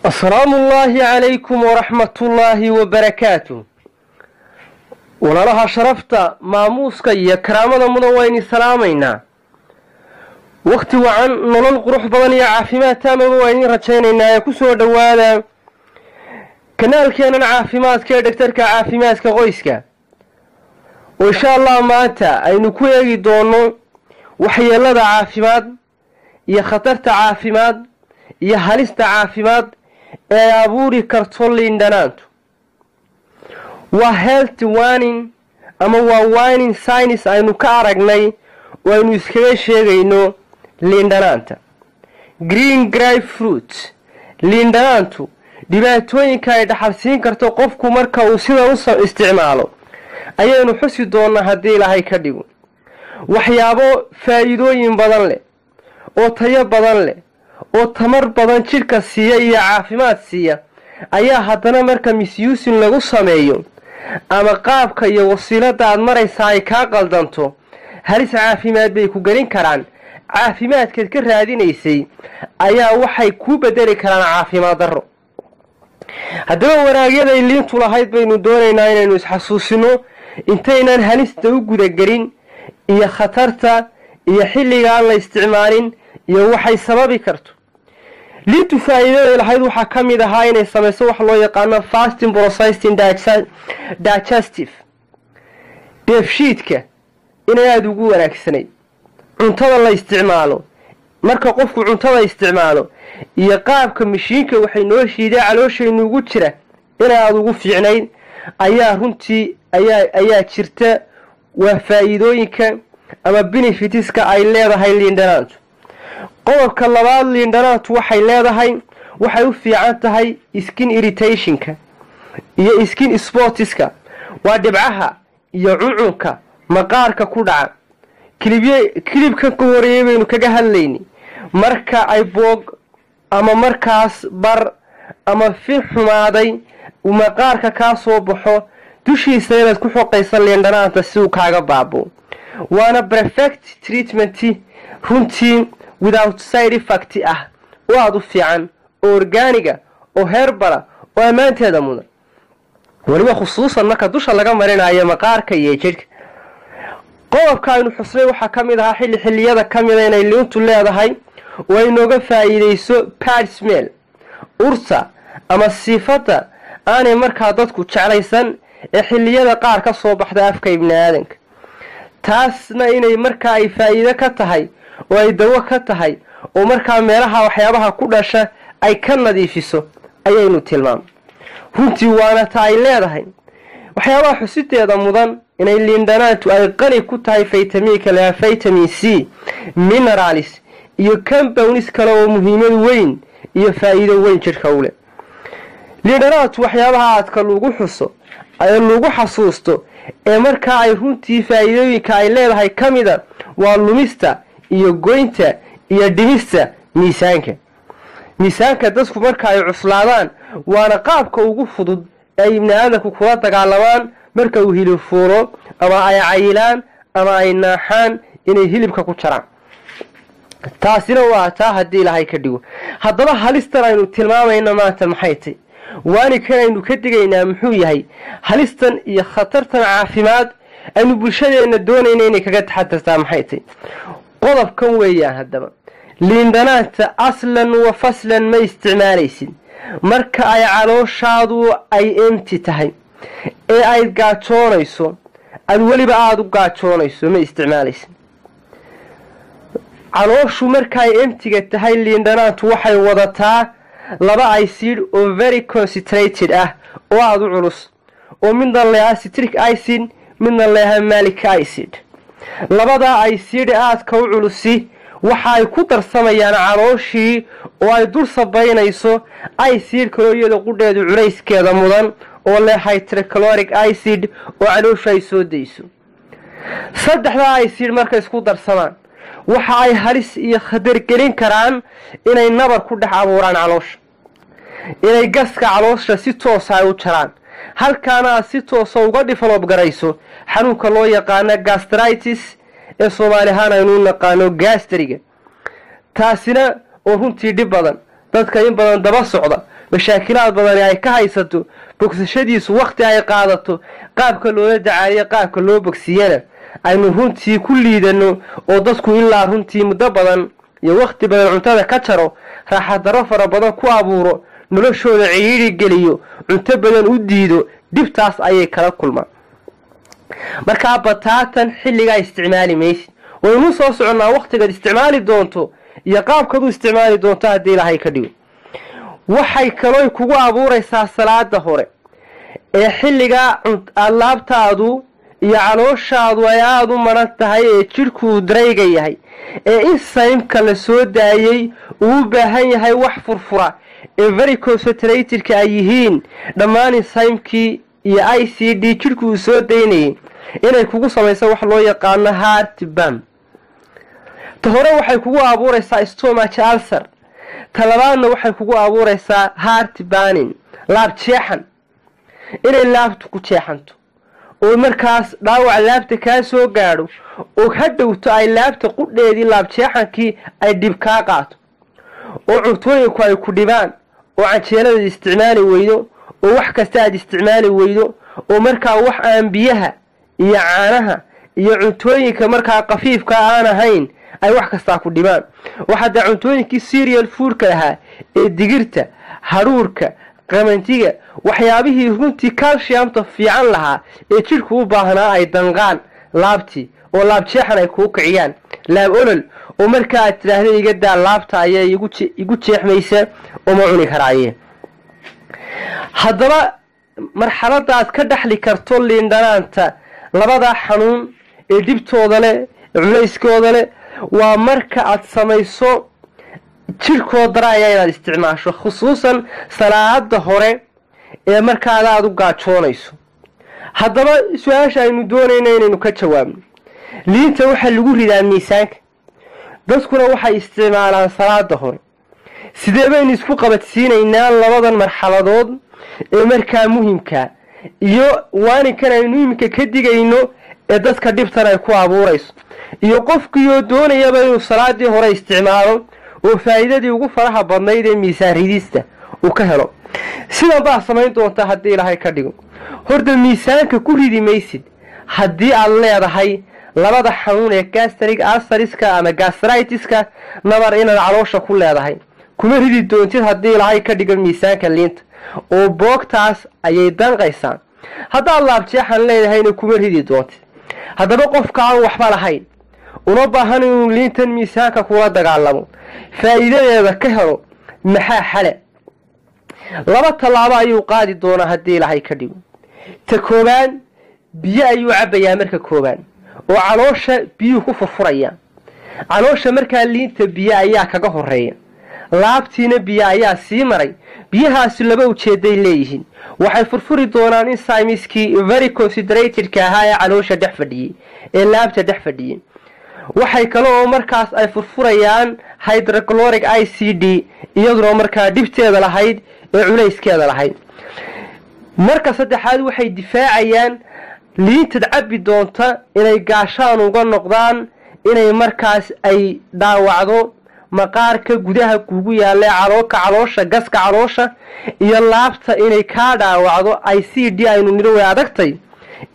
السلام الله عليكم ورحمة الله وبركاته. ولله شرفت ماموسك يا كرامة مدوين سلامينا وقت وعن نلل قروح بدنيا عافيمات تام مدوين رجينا يكسر دوالا كنال كان عافيمات كدكتورك عافيمات كغويسك وإن شاء الله ما أنت أي نكوي دونو وحيلا عافيمات يا خطرت عافيمات يا هلست عافيمات ee abuuri karto liindhanaantu waa health warning ama waa warning signs aynu ka aragnay oo aynu iskaga sheegayno liindhanaanta. Green grapefruit liindhanaantu dhibaatooyinka ay dhaxalsiin karto qofku marka uu sida u soo isticmaalo ayaynu xusi doonaa haddii Ilaahay ka dhigo. waxyaabo faa'iidooyin badan leh oo tayo badan leh oo tamar badan jirka siiya iyo caafimaad siiya ayaa haddana marka misusing lagu sameeyo ama qaabka iyo wasiilada aad maraysaa ay ka qaldanto halis caafimaad bay ku galin karaan. caafimaadkeed ka raadinaysay ayaa waxay ku bedeli karaan caafimaad darro. haddaba wanaagyada liintu lahayd baynu doonaynaa inaynu isxasuusino intaynaan halista u gudagelin iyo khatarta iyo xilliga aan la isticmaalin iyo waxay sababi karto. liintu faa'iidada lahayd waxa kamid ahaa inay samayso wax loo yaqaan fasting processing digestive dheefshiidka inay aad ugu wanaagsanay cuntada la isticmaalo. marka qofku cuntada isticmaalo iyo qaabka mishiinka waxay noo shiiday calooshaynu ugu jira inay aad ugu fiicnayn ayaa runtii ayaa jirta. waa faa'iidooyinka ama benefitska ay leedahay liindhanaantu. qodobka labaad liindhanaantu waxay leedahay waxay u fiican tahay skin irritationka iyo skin spotska waa dhibcaha iyo cuncunka maqaarka ku dhaca. kilibka ka horeeyay baynu kaga hadlaynay marka ay boog ama markaas bar ama fi xumaaday uu maqaarka ka soo baxo dushiisa inaad ku xoqaysan liindhanaanta si uu kaaga baabo. waana perfect treatment runtii without side effect ah oo aad u fiican oo organiga oo herbal oo amaanteeda mudan waliba khusuusan marka dusha laga marinayo maqaarka iyo jirka. qodobka aynu xusnay waxa kamid ah xilliyada kamid inay liintu leedahay oo ay nooga faa'iideyso bad smell urta ama sifada aanay markaa dadku jeclaysan ee xilliyada qaar ka soo baxda afka ibn aadanka. taasna inay markaa ay faa'iido ka tahay oo ay dawo ka tahay oo markaa meelaha waxyaabaha ku dhasha ay ka nadiifiso ayaynu tilmaam. runtii waana ta ay leedahay waxyaabaha xusiteeda mudan inay liindhanaantu ay qani ku tahay faytamiinka la vitamin C minerals iyo compounds kale oo muhiimad weyn iyo faa'iido weyn jirka u leh. liindhanaantu waxyaabaha aadka lagu xuso ay lagu xasuusto ee markaa ay runtii faa'iidooyinka ay leedahay kamida waa lumista iyo goynta iyo dhimista miisaanka dadku marka ay cuslaadaan waana qaabka ugu fudud ee ibn aadanku kula dagaalamaan marka uu hilib fuuro ama ay cayilaan ama ay naaxaan inay hilibka ku jaraan. taasina waa taa haddii Ilaahay ka dhigo. haddaba halistan aynu tilmaamayna maanta maxay tahay waani kanaynu ka digaynaa muxuu yahay halistan iyo khatartan caafimaad aynu bulshadeena doonayna inay kaga taxadartaa maxay tahay. qodobkan weeyaan haddaba liindhanaanta aslan wa faslan ma isticmaalaysid marka ay calooshaadu ay empty tahay ee ay gaajoonayso aad weliba aad u gaajoonayso ma isticmaalaysid. calooshu marka ay emptyga tahay liindhanaantu waxay wadataa laba acid oo very concentrated ah oo aad u culus oo midna leeyahay citric acid midna leeyahay malic acid. labada acid aadka u culusi waxa ay ku darsamayaan calooshii oo ay dul sabaynayso acid kale iyada qudheedu culayskeeda mudan oo leeyahay hydrochloric acid oo caloosha ay soo deyso. saddexda acid marka isku darsamaan waxa ay halis iyo khatar gelin karaan inay nabar ku dhex abuuraan caloosha inay gaska caloosha si toos ah u jaraan halkaana si toos ah uga develop garayso xanuunka loo yaqaan gastritis ee Soomaali ahaan aynu naqaano gastriga. taasina oo runtii dhib badan dadka in badan daba socda mashaakilaad badan ay ka haysato bogsashadiisu waqti ay qaadato qaabka loola dacaaliyo qaabka loo bogsiyana aynu runtii ku liidano oo dadku ilaa runtii muddo badan iyo waqti badan cuntada ka jaro raaxo daro fara badan ku abuuro noloshooda ciriiri geliyo cunto badan u diido dibtaas ayay kala kulmaan marka bataatan xilliga isticmaali maysid waynu soo soconaa waqtiga isticmaali doonto iyo qaabka uu isticmaali doonto hadii Ilaahay ka dhigo waxay kaloo kugu abuuraysaa salaada hore ee xilliga alaabtaadu iyo calooshaadu ay aad u maran tahay ee jirku dareyga yahay ee in saymka la soo daayay uu baahan yahay wax furfura ee very concentrated ay yihiin dhammaan saymkii iyo ICD jirku soo daynay inay kugu samayso wax loo yaqaan heartburn hore waxay kugu abuuraysaa stomach ulcer talabaadna waxay kugu abuuraysaa heart burning laab jeexan inay laabtu ku jeexanto oo markaas dhaawac laabta ka soo gaadho oo hadhowto ay laabta qudheedii laab jeexankii ay dib ka qaato oo cuntooyinku ay ku dhibaan oo canjeelada isticmaali weydo oo wax kasta aad isticmaali weydo oo markaa wax aan biyaha iyo caanaha iyo cuntooyinka markaa qafiifka aan ahayn ay wax kasta ku dhibaan waxa cuntooyinkii cereal food ka ahaa ee digirta haruurka qamantiga waxyaabihii runtii calciumta fiican lahaa ee jirku u baahnaa ay danqaan laabti oo laab jeexan ay ku kiciyaan laab olol oo markaa aad tiraahdo iga daa laabta ayay igu jeexmaysa oo ma cuni karaaye haddaba marxaladaad ka dhaxli karto liindanaanta labada xanuun ee dibtooda leh culayskooda leh waa marka aad samayso jirkooda daraaya inaad isticmaasho khusuusan salaada hore ee markaa aad u gaajoonayso haddaba su'aasha aynu doonayno inaynu ka jawaabno liinta waxa lagu ridaa miisaanka dadkuna waxay isticmaalaan salaada hore sidee baynu isku qabadsiinaynaa labadan marxaladood ee markaa muhiimka iyo waaninkan aynu imika ka digayno ee dadka dhibtan ay ku abuurayso iyo qofkii doonayaba inuu salaadii hore isticmaalo oo faa'iidadii ugu faraha badnayd ee miisaan ridista uu ka helo sida baa samayn doonta hadii Ilaahay ka dhigo horda miisaanka ku ridi maysid hadii aad leedahay labada xanuun ee gastric ulcerska ama gastritis-ka nabar inaad caloosha ku leedahay kuma ridi doontid hadii Ilaahay ka dhigo miisaanka liinta oo boogtaas ayay danqaysaa hadaa laab jeexan leedahayna kuma ridi doontid haddaba qofka aan waxba lahayn una baahan inuu liintan miisaanka kula dagaalamo faa'iidadeeda ka helo maxaa xale laba talaabo ayuu qaadi doonaa hadii Ilaahay ka dhigo ta koobaan biyo ayuu cabayaa marka koobaan oo caloosha biyo ku furfuraya caloosha marka liinta biyo ayaa kaga horeeya laabtiina biyo ayaa sii maray biyahaasi laba ujeeday leeyihiin waxay furfuri doonaan enzymeski very concentrated ka ahaa ee caloosha dhex fadhiyay ee laabta dhex fadhiyay waxay kale oo markaas ay furfurayaan hydrochloric ICD iyadoo markaa dibteeda lahayd ee culayskeeda lahayd marka saddexaad waxay difaacayaan liinta cabi doonta inay gaashaan uga noqdaan inay markaas ay dhaawacdo maqaarka gudaha kugu yaala caloosha gaska caloosha iyo laabta inay ka dhaawacdo ICD aynu niro way adagtay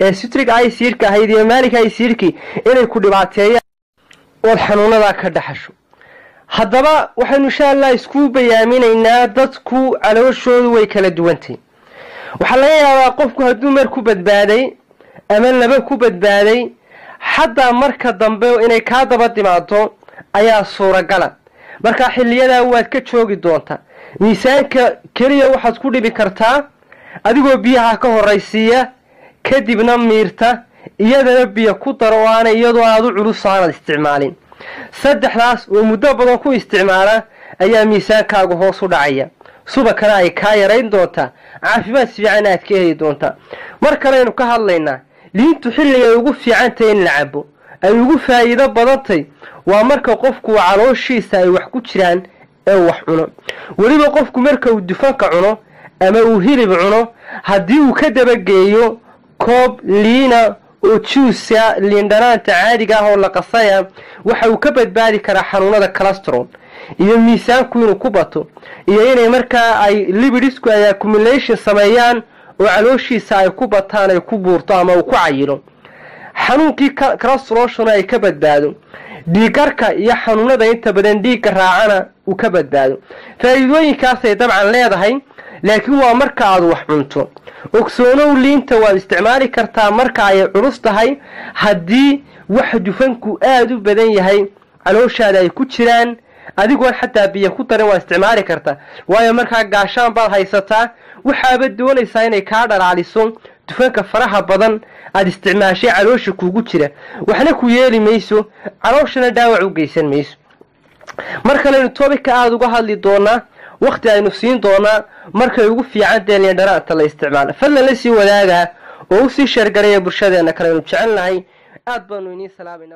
ee citric acid-ka ahayd iyo malic acid-ki inay ku dhibaateeyaan oo xanuunada ka dhaxasho haddaba waxaynu insha Allah isku bayaaminaynaa dadku calooshoodu way kala duwantay waxa laga yaabaa qofku hadduu mar ku badbaaday ama laba ku badbaaday xataa marka dambe inay ka daba timaado ayaa suuragal marka xilliyada waad ka joogi doontaa miisaanka kaliya waxaad ku dhibi kartaa adigoo biyaha ka horeysiya kadibna miirta iyadana biyo ku daro aan iyadoo aad u culus aan isticmaalin saddexdaas oo muddo badan ku isticmaala ayaa miisaankaagu hoos u dhacaya subakana ay ka yareyn doontaa caafimaad fiican aad ka heli doontaa mar kale aynu ka hadlaynaa liintu xilliga ugu fiican tahay in la cabo ay ugu faa'iido badantay waa marka qofku calooshiisa ay wax ku jiraan ee wax cuno waliba qofku marka uu dufanka cuno ama uu hilib cuno hadii uu ka dabageeyo koob liina oo juuska liindhanaanta caadiga ah oo la qasaya waxa uu ka badbaadi karaa xanuunada cholesterol iyo miisaanku inuu ku bato iyo inay markaa ay lipidisku ay accumulation sameeyaan oo calooshiisa ay ku bataan ay ku buurto ama uu ku cayilo xanuunkii cholesterol ay ka badbaado dhiigarka iyo xanuunada inta badan dhiigga raacana uu ka badbaado faa'iidooyinkaas ay dabcan leedahay laakiin waa marka aad wax cunto ogsoonow liinta waad isticmaali kartaa marka ay culus tahay haddii wax dufanku aad u badan yahay calooshaada ay ku jiraan adigoon xataa biyo ku darin waa isticmaali kartaa waayo markaa gaashaan baad haysataa waxaaba doonaysaa inay kaa dhalaaliso dufanka faraha badan aad isticmaashay caloosha kuugu jira waxna ku yeeli mayso calooshana dhaawac u geysan mayso mar kale topic aad uga hadli doonaa waqti aynu siin doonaa markay ugu fiican tahay liindhanaanta la isticmaalo fadlan la sii wadaaga oo u sii sheergaraya bulshadeena kale aynu jecelnahay aad baanu inii salaamayna.